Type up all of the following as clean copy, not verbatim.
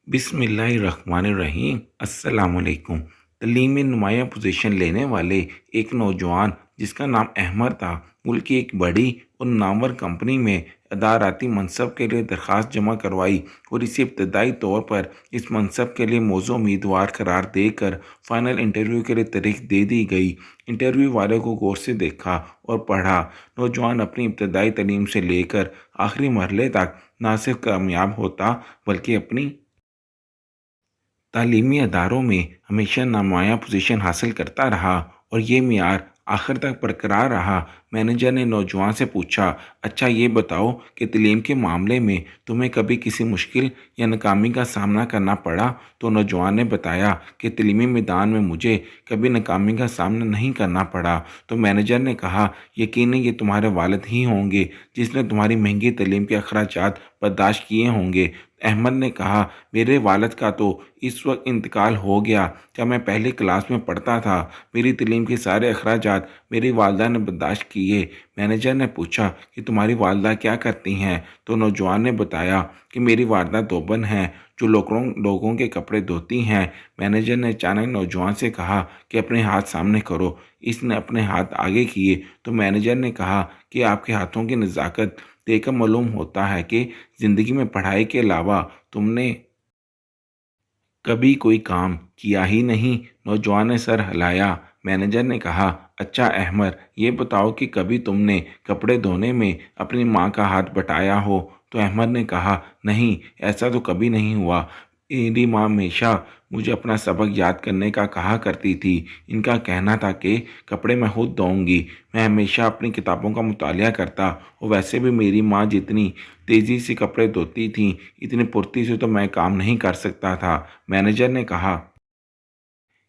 بسم اللہ الرحمن الرحیم۔ السلام علیکم۔ تعلیم میں نمایاں پوزیشن لینے والے ایک نوجوان جس کا نام احمد تھا، ملک کی ایک بڑی اور نامور کمپنی میں اداراتی منصب کے لیے درخواست جمع کروائی اور اسے ابتدائی طور پر اس منصب کے لیے موزوں امیدوار قرار دے کر فائنل انٹرویو کے لیے تاریخ دے دی گئی۔ انٹرویو والے کو غور سے دیکھا اور پڑھا۔ نوجوان اپنی ابتدائی تعلیم سے لے کر آخری مرحلے تک نہ صرف کامیاب ہوتا بلکہ اپنی تعلیمی اداروں میں ہمیشہ نمایاں پوزیشن حاصل کرتا رہا اور یہ معیار آخر تک برقرار رہا۔ مینیجر نے نوجوان سے پوچھا، اچھا یہ بتاؤ کہ تعلیم کے معاملے میں تمہیں کبھی کسی مشکل یا ناکامی کا سامنا کرنا پڑا؟ تو نوجوان نے بتایا کہ تعلیمی میدان میں مجھے کبھی ناکامی کا سامنا نہیں کرنا پڑا۔ تو مینیجر نے کہا، یقیناً یہ تمہارے والد ہی ہوں گے جس نے تمہاری مہنگی تعلیم کے اخراجات برداشت کیے ہوں گے۔ احمد نے کہا، میرے والد کا تو اس وقت انتقال ہو گیا جب میں پہلی کلاس میں پڑھتا تھا۔ میری تعلیم کے سارے اخراجات میری والدہ نے برداشت کیے۔ مینیجر نے پوچھا کہ تمہاری والدہ کیا کرتی ہیں؟ تو نوجوان نے بتایا کہ میری والدہ دوبن ہیں جو لوگوں کے کپڑے دھوتی ہیں۔ مینیجر نے اچانک نوجوان سے کہا کہ اپنے ہاتھ سامنے کرو۔ اس نے اپنے ہاتھ آگے کیے تو مینیجر نے کہا کہ آپ کے ہاتھوں کی نزاکت دیکھ کر معلوم ہوتا ہے کہ زندگی میں پڑھائی کے علاوہ تم نے کبھی کوئی کام کیا ہی نہیں۔ نوجوان نے سر ہلایا۔ مینیجر نے کہا، اچھا احمد یہ بتاؤ کہ کبھی تم نے کپڑے دھونے میں اپنی ماں کا ہاتھ بٹایا ہو؟ تو احمد نے کہا، نہیں ایسا تو کبھی نہیں ہوا۔ میری ماں ہمیشہ مجھے اپنا سبق یاد کرنے کا کہا کرتی تھی۔ ان کا کہنا تھا کہ کپڑے میں خود دھوؤں گی۔ میں ہمیشہ اپنی کتابوں کا مطالعہ کرتا اور ویسے بھی میری ماں جتنی تیزی سے کپڑے دھوتی تھیں اتنی پھرتی سے تو میں کام نہیں کر سکتا تھا۔ مینیجر نے کہا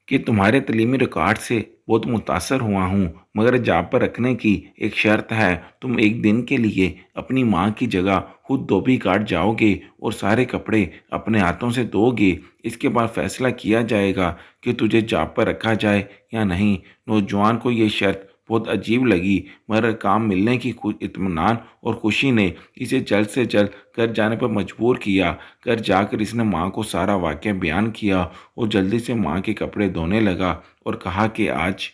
کہ تمہارے تعلیمی ریکارڈ سے بہت متاثر ہوا ہوں، مگر جاب پر رکھنے کی ایک شرط ہے، تم ایک دن کے لیے اپنی ماں کی جگہ خود دھوبی گھاٹ جاؤ گے اور سارے کپڑے اپنے ہاتھوں سے دھو گے۔ اس کے بعد فیصلہ کیا جائے گا کہ تجھے جاب پر رکھا جائے یا نہیں۔ نوجوان کو یہ شرط بہت عجیب لگی، مگر کام ملنے کی اطمینان اور خوشی نے اسے جلد سے جلد گھر جانے پر مجبور کیا۔ گھر جا کر اس نے ماں کو سارا واقعہ بیان کیا اور جلدی سے ماں کے کپڑے دھونے لگا اور کہا کہ آج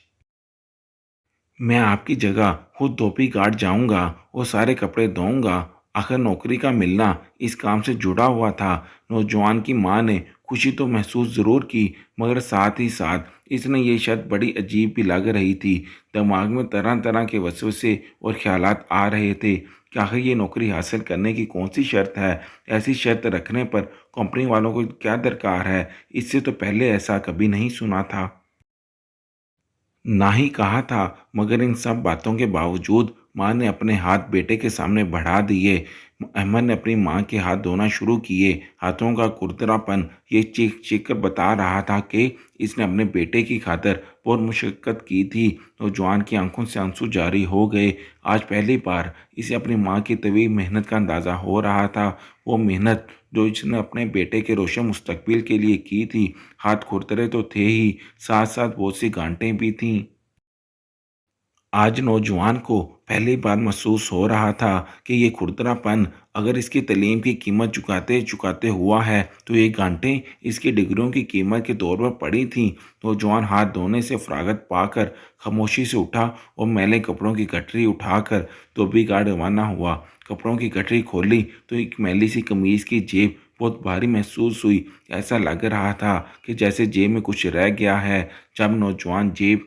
میں آپ کی جگہ خود دھوبی گھاٹ جاؤں گا اور سارے کپڑے دھوؤں گا۔ آخر نوکری کا ملنا اس کام سے جڑا ہوا تھا۔ نوجوان کی ماں نے خوشی تو محسوس ضرور کی، مگر ساتھ ہی ساتھ اس نے یہ شرط بڑی عجیب بھی لگ رہی تھی۔ دماغ میں طرح طرح کے وسوسے اور خیالات آ رہے تھے کہ آخر یہ نوکری حاصل کرنے کی کون سی شرط ہے؟ ایسی شرط رکھنے پر کمپنی والوں کو کیا درکار ہے؟ اس سے تو پہلے ایسا کبھی نہیں سنا تھا، نہ ہی کہا تھا۔ مگر ان سب باتوں کے باوجود ماں نے اپنے ہاتھ بیٹے کے سامنے بڑھا دیے۔ احمد نے اپنی ماں کے ہاتھ دھونا شروع کیے۔ ہاتھوں کا کرکرا پن یہ چیخ چیخ کر بتا رہا تھا کہ اس نے اپنے بیٹے کی خاطر بہت مشقت کی تھی۔ نوجوان کی آنکھوں سے آنسو جاری ہو گئے۔ آج پہلی بار اسے اپنی ماں کی طویل محنت کا اندازہ ہو رہا تھا، وہ محنت جو اس نے اپنے بیٹے کے روشن مستقبل کے لیے کی تھی۔ ہاتھ کھرکھرے تو تھے ہی، ساتھ ساتھ بہت سی گانٹیں بھی تھیں۔ آج نوجوان کو پہلی بار محسوس ہو رہا تھا کہ یہ کھردرا پن اگر اس کی تعلیم کی قیمت چکاتے چکاتے ہوا ہے تو یہ گھنٹے اس کی ڈگریوں کی قیمت کے طور پر پڑی تھیں۔ نوجوان ہاتھ دھونے سے فراغت پا کر خاموشی سے اٹھا اور میلے کپڑوں کی گٹری اٹھا کر دھوبی گھاٹ روانہ ہوا۔ کپڑوں کی گٹری کھولی تو ایک میلی سی قمیض کی جیب بہت بھاری محسوس ہوئی۔ ایسا لگ رہا تھا کہ جیسے جیب میں کچھ رہ گیا ہے۔ جب نوجوان جیب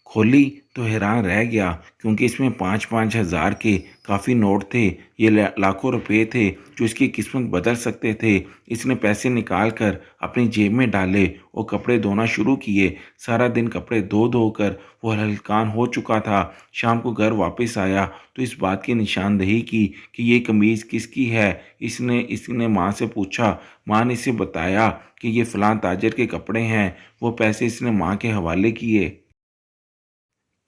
کھولی تو حیران رہ گیا، کیونکہ اس میں 5,000 کے کافی نوٹ تھے۔ یہ لاکھوں روپے تھے جو اس کی قسمت بدل سکتے تھے۔ اس نے پیسے نکال کر اپنی جیب میں ڈالے اور کپڑے دھونا شروع کیے۔ سارا دن کپڑے دھو دھو کر وہ ہلکان ہو چکا تھا۔ شام کو گھر واپس آیا تو اس بات کی نشاندہی کی کہ یہ قمیض کس کی ہے۔ اس نے ماں سے پوچھا۔ ماں نے اسے بتایا کہ یہ فلاں تاجر کے کپڑے ہیں۔ وہ پیسے اس نے ماں کے حوالے کیے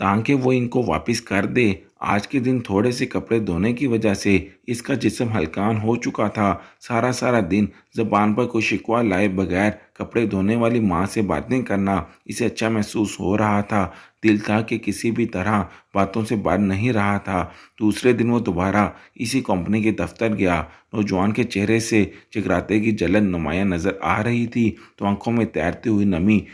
تاکہ وہ ان کو واپس کر دے۔ आज के दिन थोड़े से कपड़े धोने की वजह से इसका जिस्म हलकान हो चुका था। सारा सारा दिन ज़बान पर कोई शिकवा लाए बगैर कपड़े धोने वाली माँ से बातें करना इसे अच्छा महसूस हो रहा था। दिल था कि किसी भी तरह बातों से बाहर नहीं रहा था। दूसरे दिन वो दोबारा इसी कंपनी के दफ्तर गया। नौजवान के चेहरे से जगराते की जलन नुमायाँ नज़र आ रही थी, तो आंखों में तैरती हुई नमी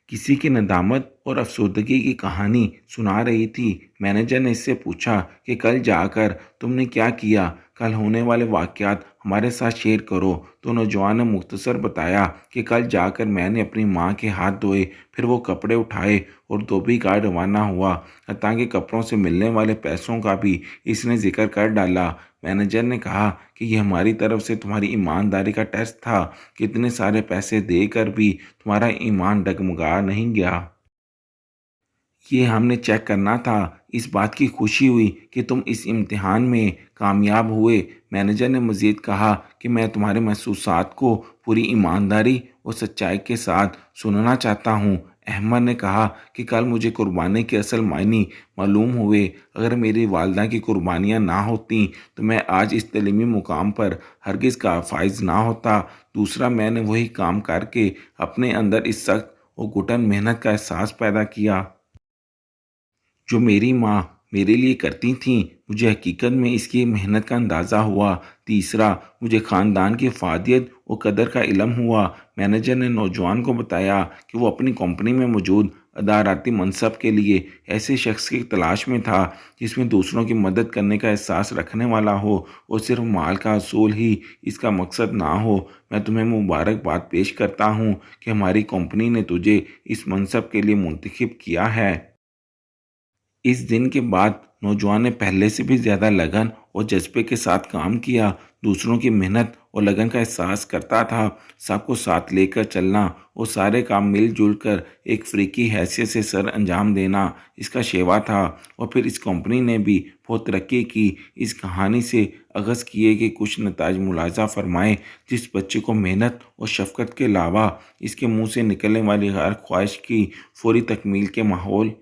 किसी की नदामत और अफसरदगी की कहानी सुना रही थी। मैनेजर ने इससे पूछा कि कल जाकर तुमने क्या किया, कल होने वाले वाक़यात हमारे साथ शेयर करो। तो नौजवान ने मुख्तसर बताया कि कल जाकर मैंने अपनी माँ के हाथ धोए, फिर वो कपड़े उठाए और धोबी घाट रवाना हुआ। हत्ता कि कपड़ों से मिलने वाले पैसों का भी इसने जिक्र कर डाला। मैनेजर ने कहा कि ये हमारी तरफ से तुम्हारी ईमानदारी का टेस्ट था। कितने सारे पैसे देकर भी तुम्हारा ईमान डगमगा नहीं गया। ये हमने चेक करना था। इस बात की खुशी हुई कि तुम इस इम्तिहान में कामयाब हुए। मैनेजर ने मज़ीद कहा कि मैं तुम्हारे महसूसात को पूरी ईमानदारी और सच्चाई के साथ सुनना चाहता हूँ। अहमद ने कहा कि कल मुझे कुर्बानी के असल मायने मालूम हुए। अगर मेरी वालदा की कुर्बानियाँ ना होतीं तो मैं आज इस तलीमी मुकाम पर हरगिज़ का फाइज ना होता। दूसरा, मैंने वही काम करके अपने अंदर इस सख्त और घुटन मेहनत का एहसास पैदा किया जो मेरी माँ मेरे लिए करती थीं। मुझे हकीकत में इसकी मेहनत का अंदाज़ा हुआ। तीसरा, मुझे ख़ानदान की फ़ादियत और कदर का इल्म हुआ। मैनेजर ने नौजवान को बताया कि वो अपनी कंपनी में मौजूद अदाराती मनसब के लिए ऐसे शख्स की तलाश में था जिसमें दूसरों की मदद करने का एहसास रखने वाला हो और सिर्फ माल का असूल ही इसका मकसद ना हो। मैं तुम्हें मुबारकबाद पेश करता हूँ कि हमारी कंपनी ने तुझे इस मनसब के लिए मुंतखब किया है। इस दिन के बाद नौजवान ने पहले से भी ज़्यादा लगन और जज्बे के साथ काम किया। दूसरों की मेहनत और लगन का एहसास करता था। सबको साथ लेकर चलना और सारे काम मिलजुल कर एक फ़्री की हैसियत से सर अंजाम देना इसका शेवा था। और फिर इस कंपनी ने भी बहुत तरक्की की। इस कहानी से अगस किए कि कुछ नताज मुलाजा फरमाएं। जिस बच्चे को मेहनत और शफकत के अलावा इसके मुंह से निकलने वाली हर ख्वाहिश की फौरी तकमील के माहौल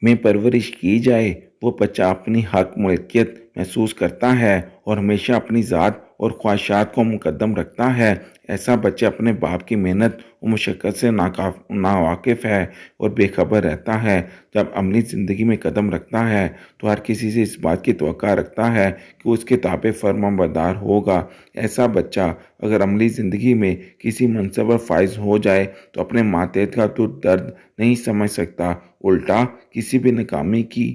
में परवरिश की जाए, वो बच्चा अपनी हक मलकियत महसूस करता है और हमेशा अपनी ज़ात और ख्वाहिशात को मुकद्दम रखता है। ऐसा बच्चा अपने बाप की मेहनत और मशक्क़त से नावाकिफ़ है और बेखबर रहता है। जब अमली ज़िंदगी में कदम रखता है तो हर किसी से इस बात की तवक्का रखता है कि उसके ताबे फर्माबरदार होगा। ऐसा बच्चा अगर अमली ज़िंदगी में किसी मनसब पर फाइज हो जाए तो अपने मातहत का तो दर्द नहीं समझ सकता, उल्टा किसी भी नाकामी की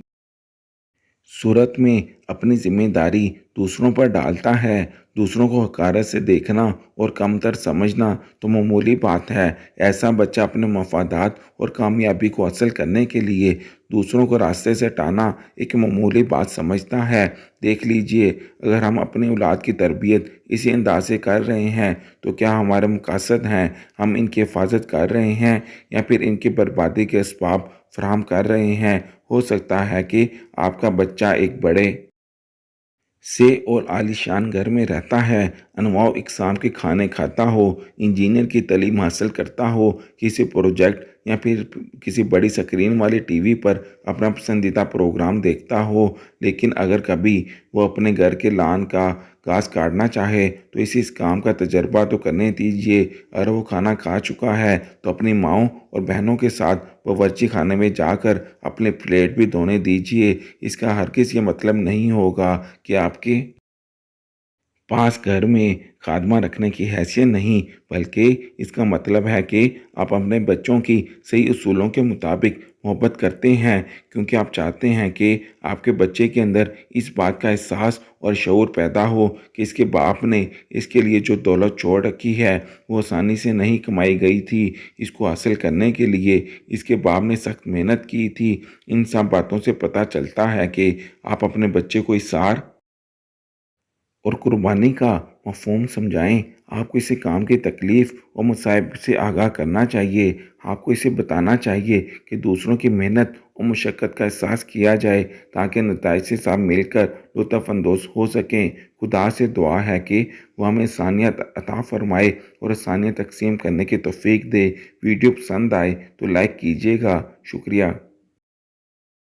सूरत में अपनी जिम्मेदारी दूसरों पर डालता है। दूसरों को हकारत से देखना और कमतर समझना तो मामूली बात है। ऐसा बच्चा अपने मफादात और कामयाबी को हासिल करने के लिए दूसरों को रास्ते से हटाना एक मामूली बात समझता है। देख लीजिए, अगर हम अपनी औलाद की तरबियत इसी अंदाज से कर रहे हैं तो क्या हमारे मकसद हैं हम इनकी हिफाजत कर रहे हैं या फिर इनकी बर्बादी के असबाब फराहम कर रहे हैं। हो सकता है कि आपका बच्चा एक बड़े से और आलीशान घर में रहता है, अनवाع इकसाम के खाने खाता हो, इंजीनियर की तालीम हासिल करता हो, किसी प्रोजेक्ट या फिर किसी बड़ी स्क्रीन वाली टीवी पर अपना पसंदीदा प्रोग्राम देखता हो। लेकिन अगर कभी वो अपने घर के लान का घास काटना चाहे तो इस काम का तजर्बा तो करने दीजिए। अगर वो खाना खा चुका है तो अपनी माँओं और बहनों के साथ बावर्ची खाने में जाकर अपने प्लेट भी धोने दीजिए। इसका हरगिज़ ये मतलब नहीं होगा कि आपके पास घर में खादमा रखने की हैसियत नहीं, बल्कि इसका मतलब है कि आप अपने बच्चों की सही उसूलों के मुताबिक मोहब्बत करते हैं, क्योंकि आप चाहते हैं कि आपके बच्चे के अंदर इस बात का एहसास और शऊर पैदा हो कि इसके बाप ने इसके लिए जो दौलत छोड़ रखी है वो आसानी से नहीं कमाई गई थी। इसको हासिल करने के लिए इसके बाप ने सख्त मेहनत की थी। इन सब बातों से पता चलता है कि आप अपने बच्चे को इसार और कुर्बानी का मफ़हूम समझाएं। आपको इसे काम की तकलीफ़ और मसाइब से आगाह करना चाहिए। आपको इसे बताना चाहिए कि दूसरों की मेहनत और मशक्क़त का एहसास किया जाए ताकि नताइज से सब मिलकर लुत्फ़अंदोज़ हो सकें। खुदा से दुआ है कि वह हमें इंसानियत अता फ़रमाए और इंसानियत तक़सीम करने की तौफ़ीक दे। वीडियो पसंद आए तो लाइक कीजिएगा। शुक्रिया।